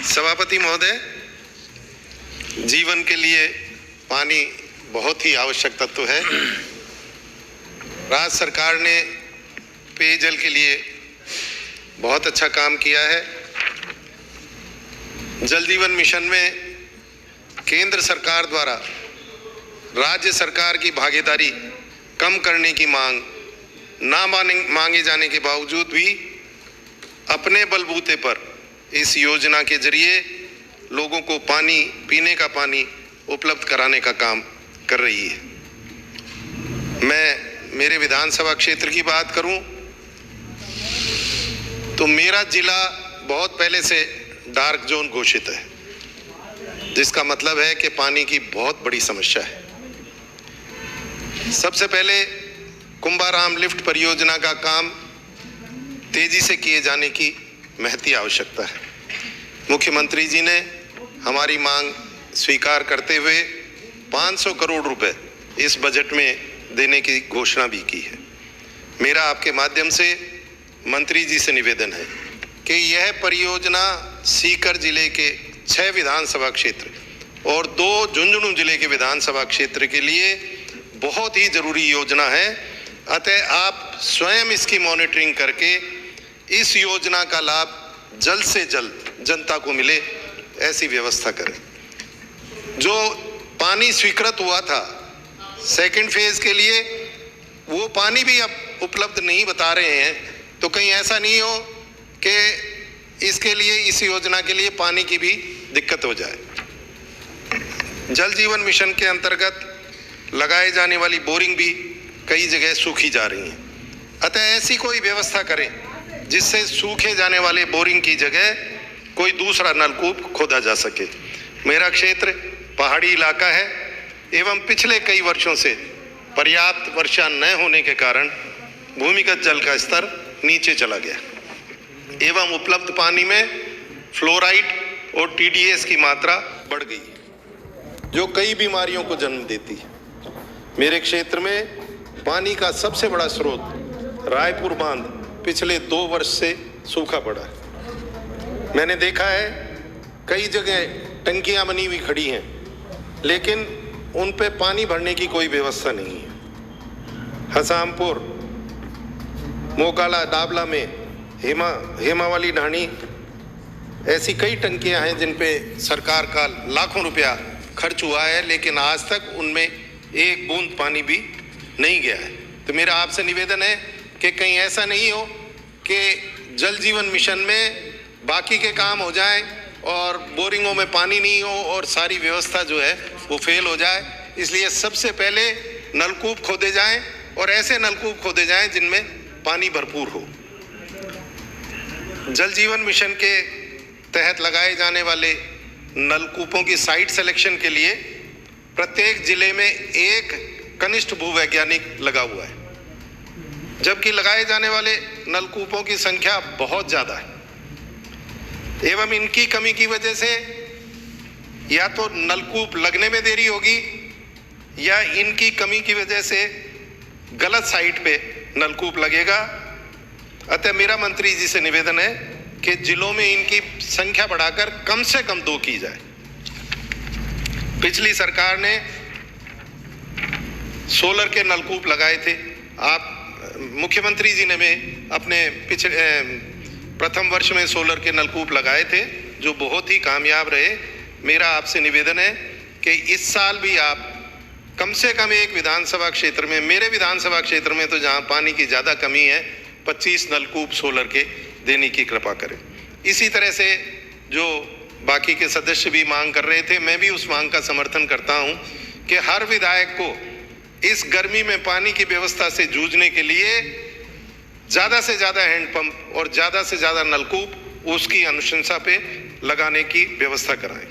सभापति महोदय, जीवन के लिए पानी बहुत ही आवश्यक तत्व है। राज्य सरकार ने पेयजल के लिए बहुत अच्छा काम किया है। जल जीवन मिशन में केंद्र सरकार द्वारा राज्य सरकार की भागीदारी कम करने की मांग ना मांगे जाने के बावजूद भी अपने बलबूते पर इस योजना के जरिए लोगों को पानी, पीने का पानी उपलब्ध कराने का काम कर रही है। मैं मेरे विधानसभा क्षेत्र की बात करूं तो मेरा जिला बहुत पहले से डार्क जोन घोषित है, जिसका मतलब है कि पानी की बहुत बड़ी समस्या है। सबसे पहले कुंभाराम लिफ्ट परियोजना का काम तेजी से किए जाने की महती आवश्यकता है। मुख्यमंत्री जी ने हमारी मांग स्वीकार करते हुए 500 करोड़ रुपए इस बजट में देने की घोषणा भी की है। मेरा आपके माध्यम से मंत्री जी से निवेदन है कि यह परियोजना सीकर जिले के 6 विधानसभा क्षेत्र और 2 झुंझुनू जिले के विधानसभा क्षेत्र के लिए बहुत ही जरूरी योजना है। अतः आप स्वयं इसकी मॉनिटरिंग करके इस योजना का लाभ जल्द से जल्द जनता को मिले, ऐसी व्यवस्था करें। जो पानी स्वीकृत हुआ था सेकंड फेज के लिए, वो पानी भी अब उपलब्ध नहीं बता रहे हैं, तो कहीं ऐसा नहीं हो कि इसके लिए, इस योजना के लिए पानी की भी दिक्कत हो जाए। जल जीवन मिशन के अंतर्गत लगाए जाने वाली बोरिंग भी कई जगह सूखी जा रही हैं। अतः ऐसी कोई व्यवस्था करें जिससे सूखे जाने वाले बोरिंग की जगह कोई दूसरा नलकूप खोदा जा सके। मेरा क्षेत्र पहाड़ी इलाका है एवं पिछले कई वर्षों से पर्याप्त वर्षा न होने के कारण भूमिगत जल का स्तर नीचे चला गया एवं उपलब्ध पानी में फ्लोराइड और TDS की मात्रा बढ़ गई, जो कई बीमारियों को जन्म देती है। मेरे क्षेत्र में पानी का सबसे बड़ा स्रोत रायपुर बांध पिछले 2 वर्ष से सूखा पड़ा है। मैंने देखा है कई जगह टंकियां बनी हुई खड़ी हैं, लेकिन उन पे पानी भरने की कोई व्यवस्था नहीं है। हसामपुर, मोकाला, डाबला में हेमा वाली ढाणी, ऐसी कई टंकियां हैं जिन पे सरकार का लाखों रुपया खर्च हुआ है, लेकिन आज तक उनमें एक बूंद पानी भी नहीं गया है। तो मेरा आपसे निवेदन है कि कहीं ऐसा नहीं हो कि जल जीवन मिशन में बाकी के काम हो जाएं और बोरिंगों में पानी नहीं हो और सारी व्यवस्था जो है वो फेल हो जाए। इसलिए सबसे पहले नलकूप खोदे जाएं और ऐसे नलकूप खोदे जाएं जिनमें पानी भरपूर हो। जल जीवन मिशन के तहत लगाए जाने वाले नलकूपों की साइट सिलेक्शन के लिए प्रत्येक जिले में एक कनिष्ठ भूवैज्ञानिक लगा हुआ है, जबकि लगाए जाने वाले नलकूपों की संख्या बहुत ज़्यादा है एवं इनकी कमी की वजह से या तो नलकूप लगने में देरी होगी या इनकी कमी की वजह से गलत साइट पे नलकूप लगेगा। अतः मेरा मंत्री जी से निवेदन है कि जिलों में इनकी संख्या बढ़ाकर कम से कम 2 की जाए। पिछली सरकार ने सोलर के नलकूप लगाए थे। आप मुख्यमंत्री जी ने भी अपने पिछले प्रथम वर्ष में सोलर के नलकूप लगाए थे, जो बहुत ही कामयाब रहे। मेरा आपसे निवेदन है कि इस साल भी आप कम से कम एक विधानसभा क्षेत्र में, मेरे विधानसभा क्षेत्र में तो जहां पानी की ज़्यादा कमी है, 25 नलकूप सोलर के देने की कृपा करें। इसी तरह से जो बाकी के सदस्य भी मांग कर रहे थे, मैं भी उस मांग का समर्थन करता हूं कि हर विधायक को इस गर्मी में पानी की व्यवस्था से जूझने के लिए ज़्यादा से ज़्यादा हैंडपंप और ज़्यादा से ज़्यादा नलकूप उसकी अनुशंसा पे लगाने की व्यवस्था कराएं।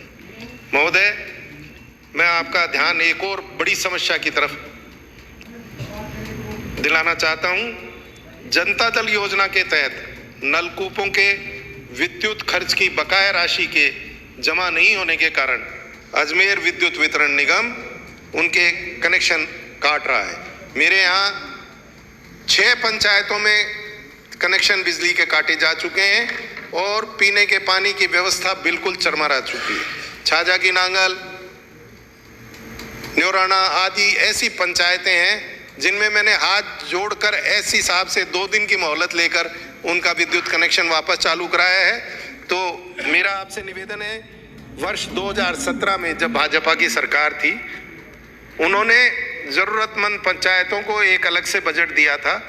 महोदय, मैं आपका ध्यान एक और बड़ी समस्या की तरफ दिलाना चाहता हूं। जनता जल योजना के तहत नलकूपों के विद्युत खर्च की बकाया राशि के जमा नहीं होने के कारण अजमेर विद्युत वितरण निगम उनके कनेक्शन काट रहा है। मेरे यहाँ 6 पंचायतों में कनेक्शन बिजली के काटे जा चुके हैं और पीने के पानी की व्यवस्था बिल्कुल चरमरा चुकी है। छाजा की नांगल, न्योराना आदि ऐसी पंचायतें हैं जिनमें मैंने हाथ जोड़कर एससी साहब से 2 दिन की मोहलत लेकर उनका विद्युत कनेक्शन वापस चालू कराया है। तो मेरा आपसे निवेदन है, वर्ष 2017 में जब भाजपा की सरकार थी, उन्होंने ज़रूरतमंद पंचायतों को एक अलग से बजट दिया था।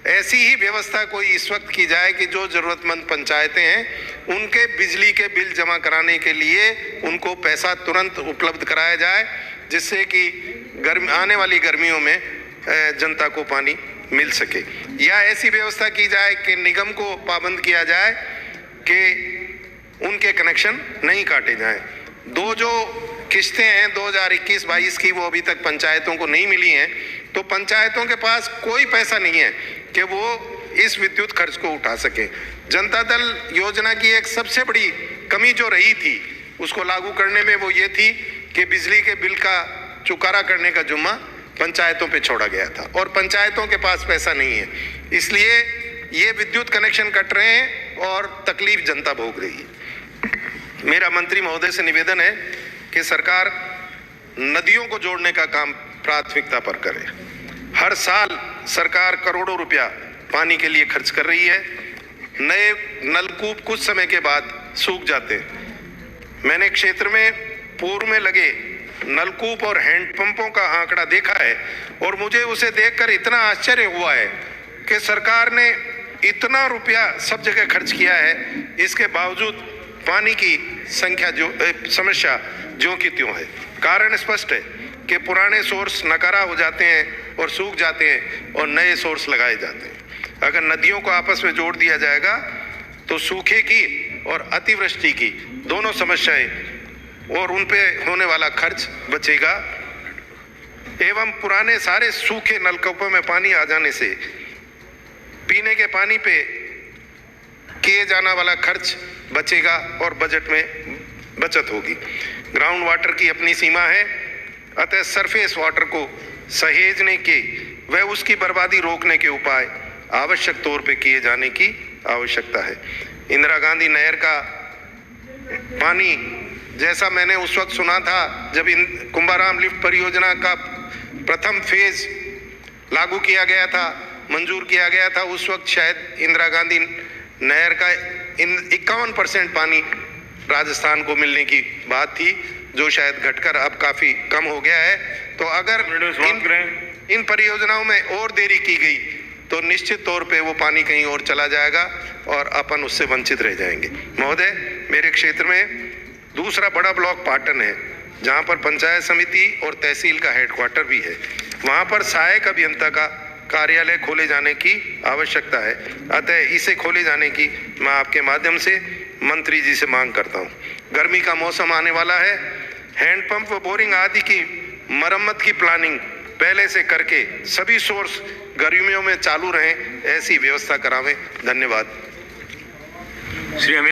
ऐसी ही व्यवस्था कोई इस वक्त की जाए कि जो ज़रूरतमंद पंचायतें हैं उनके बिजली के बिल जमा कराने के लिए उनको पैसा तुरंत उपलब्ध कराया जाए, जिससे कि आने वाली गर्मियों में जनता को पानी मिल सके। या ऐसी व्यवस्था की जाए कि निगम को पाबंद किया जाए कि उनके कनेक्शन नहीं काटे जाएं। 2 जो किस्तें हैं 2021-22 की, वो अभी तक पंचायतों को नहीं मिली हैं, तो पंचायतों के पास कोई पैसा नहीं है कि वो इस विद्युत खर्च को उठा सके। जनता दल योजना की एक सबसे बड़ी कमी जो रही थी उसको लागू करने में वो ये थी कि बिजली के बिल का चुकारा करने का जुम्मा पंचायतों पे छोड़ा गया था और पंचायतों के पास पैसा नहीं है, इसलिए ये विद्युत कनेक्शन कट रहे हैं और तकलीफ जनता भोग रही है। मेरा मंत्री महोदय से निवेदन है कि सरकार नदियों को जोड़ने का काम प्राथमिकता पर करे। हर साल सरकार करोड़ों रुपया पानी के लिए खर्च कर रही है। नए नलकूप कुछ समय के बाद सूख जाते हैं। मैंने क्षेत्र में पूर्व में लगे नलकूप और हैंडपंपों का आंकड़ा देखा है और मुझे उसे देखकर इतना आश्चर्य हुआ है कि सरकार ने इतना रुपया सब जगह खर्च किया है, इसके बावजूद पानी की समस्या ज्यों की त्यों है। कारण स्पष्ट है कि पुराने सोर्स नकारा हो जाते हैं और सूख जाते हैं और नए सोर्स लगाए जाते हैं। अगर नदियों को आपस में जोड़ दिया जाएगा तो सूखे की और अतिवृष्टि की दोनों समस्याएं और उन पे होने वाला खर्च बचेगा एवं पुराने सारे सूखे नलकूपों में पानी आ जाने से पीने के पानी पे किए जाने वाला खर्च बचेगा और बजट में बचत होगी। ग्राउंड वाटर की अपनी सीमा है, अतः सरफेस वाटर को सहेजने के व उसकी बर्बादी रोकने के उपाय आवश्यक तौर पे किए जाने की आवश्यकता है। इंदिरा गांधी नहर का पानी, जैसा मैंने उस वक्त सुना था जब कुंभाराम लिफ्ट परियोजना का प्रथम फेज लागू किया गया था, मंजूर किया गया था, उस वक्त शायद इंदिरा गांधी नहर का 51% पानी राजस्थान को मिलने की बात थी, जो शायद घटकर अब काफ़ी कम हो गया है। तो अगर इन परियोजनाओं में और देरी की गई तो निश्चित तौर पे वो पानी कहीं और चला जाएगा और अपन उससे वंचित रह जाएंगे। महोदय, मेरे क्षेत्र में दूसरा बड़ा ब्लॉक पाटन है, जहाँ पर पंचायत समिति और तहसील का हेडक्वार्टर भी है। वहाँ पर सहायक अभियंता का कार्यालय खोले जाने की आवश्यकता है, अतः इसे खोले जाने की मैं आपके माध्यम से मंत्री जी से मांग करता हूँ। गर्मी का मौसम आने वाला है, हैंडपंप व बोरिंग आदि की मरम्मत की प्लानिंग पहले से करके सभी सोर्स गर्मियों में चालू रहें, ऐसी व्यवस्था करावें। धन्यवाद।